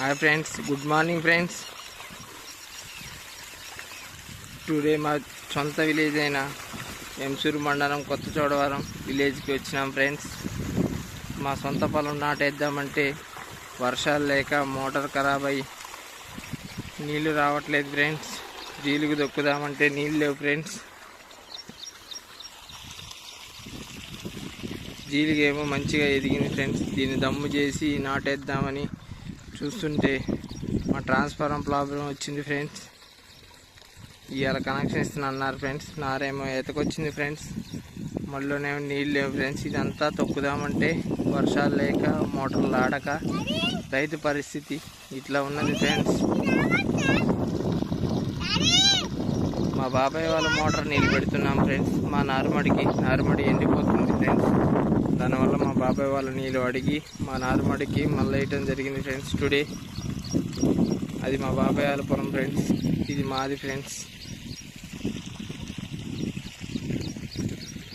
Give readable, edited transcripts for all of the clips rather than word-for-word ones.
Hi friends, good morning friends. Today మా సొంత village అయిన ఎంసూరు మండలం కొత్త చోడవరం విలేజ్కి వచ్చినాం ఫ్రెండ్స్. మా సొంత పొలం నాటేద్దామంటే వర్షాలు లేక మోటార్ ఖరాబ్ అయ్యి నీళ్లు రావట్లేదు ఫ్రెండ్స్. జీలుగు దొక్కుదామంటే నీళ్ళు లేవు ఫ్రెండ్స్. జీలుగేమో మంచిగా ఎదిగింది ఫ్రెండ్స్. దీన్ని దమ్ము చేసి నాటేద్దామని చూస్తుంటే మా ట్రాన్స్ఫారం ప్రాబ్లం వచ్చింది ఫ్రెండ్స్. ఇవాళ కనెక్షన్ ఇస్తున్నా అన్నారు ఫ్రెండ్స్. నారేమో ఎతకొచ్చింది ఫ్రెండ్స్. మళ్ళీనేమో నీళ్ళు లేవు ఫ్రెండ్స్. ఇదంతా తొక్కుదామంటే వర్షాలు లేక మోటార్లు ఆడక రైతు పరిస్థితి ఇట్లా ఉన్నది ఫ్రెండ్స్. మా బాబాయ్ వాళ్ళ మోటార్ నీళ్ళు పెడుతున్నాం ఫ్రెండ్స్. మా నారుమడి ఎండిపోతుంది ఫ్రెండ్స్. దానివల్ల మా బాబాయ్ వాళ్ళ నీళ్ళు అడిగి మా నారుమడికి మళ్ళీ వేయటం జరిగింది ఫ్రెండ్స్ టుడే. అది మా బాబాయ్ వాళ్ళ పొలం ఫ్రెండ్స్, ఇది మాది ఫ్రెండ్స్.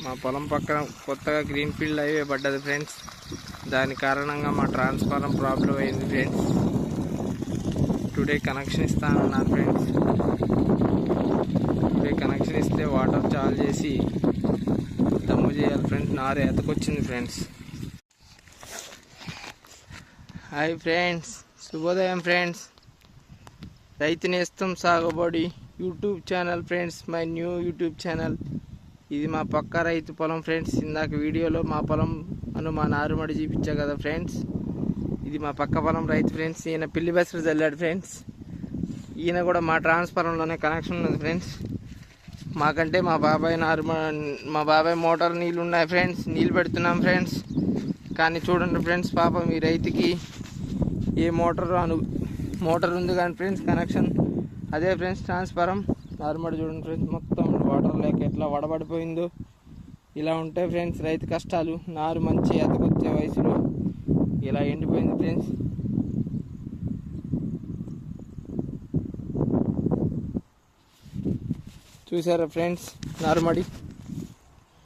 మా పొలం పక్కన కొత్తగా గ్రీన్ ఫీల్డ్ హైవే పడ్డది ఫ్రెండ్స్. దాని కారణంగా మా ట్రాన్స్ఫారం ప్రాబ్లం అయింది ఫ్రెండ్స్. టుడే కనెక్షన్ ఇస్తానన్నారు ఫ్రెండ్స్. టుడే కనెక్షన్ ఇస్తే వాటర్ చాలు చేసి దమ్ము చేయాలి ఫ్రెండ్స్. నారు ఎతకొచ్చింది ఫ్రెండ్స్. హాయ్ ఫ్రెండ్స్, శుభోదయం friends. Rythu Nestham Sagubadi YouTube channel friends, my new YouTube channel. ఇది మా పక్క రైతు పొలం ఫ్రెండ్స్. ఇందాక వీడియోలో మా పొలం మా నారుమడి చూపించా కదా ఫ్రెండ్స్. ఇది మా పక్క పొలం రైతు ఫ్రెండ్స్. ఈయన పిల్లి బెసరు చల్లాడు ఫ్రెండ్స్. ఈయన కూడా మా ట్రాన్స్ఫారంలోనే కనెక్షన్ ఉన్నది ఫ్రెండ్స్. మాకంటే మా బాబాయ్ మోటార్ నీళ్ళు ఉన్నాయి ఫ్రెండ్స్. నీళ్ళు పెడుతున్నాం ఫ్రెండ్స్. కానీ చూడండి ఫ్రెండ్స్, పాపం ఈ రైతుకి ఏ మోటార్ ఉంది కానీ ఫ్రెండ్స్ కనెక్షన్ అదే ఫ్రెండ్స్ ట్రాన్స్ఫారం. నార్మల్ చూడండి ఫ్రెండ్స్, మొత్తం వాటర్ లేక ఎట్లా వడబడిపోయిందో. ఇలా ఉంటాయి ఫ్రెండ్స్ రైతు కష్టాలు. నారు మంచి ఎతకొచ్చే వయసులో ఇలా ఎండిపోయింది ఫ్రెండ్స్. చూసారా ఫ్రెండ్స్, నారుమడి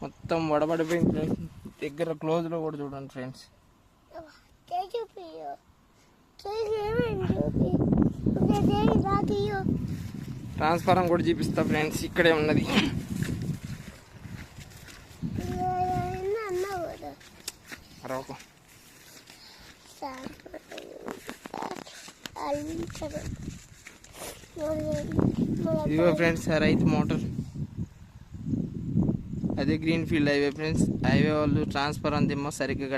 మొత్తం వడబడిపోయింది ఫ్రెండ్స్. దగ్గర క్లోజ్లో కూడా చూడండి ఫ్రెండ్స్. ట్రాన్స్ఫారం కూడా చూపిస్తా ఫ్రెండ్స్, ఇక్కడే ఉన్నది. ఇదిగో ఫ్రెండ్స్ రైతు మోటార్, అదే green field highway friends. Highway వాళ్ళు ట్రాన్స్ఫారం దిమ్మ సరిగ్గా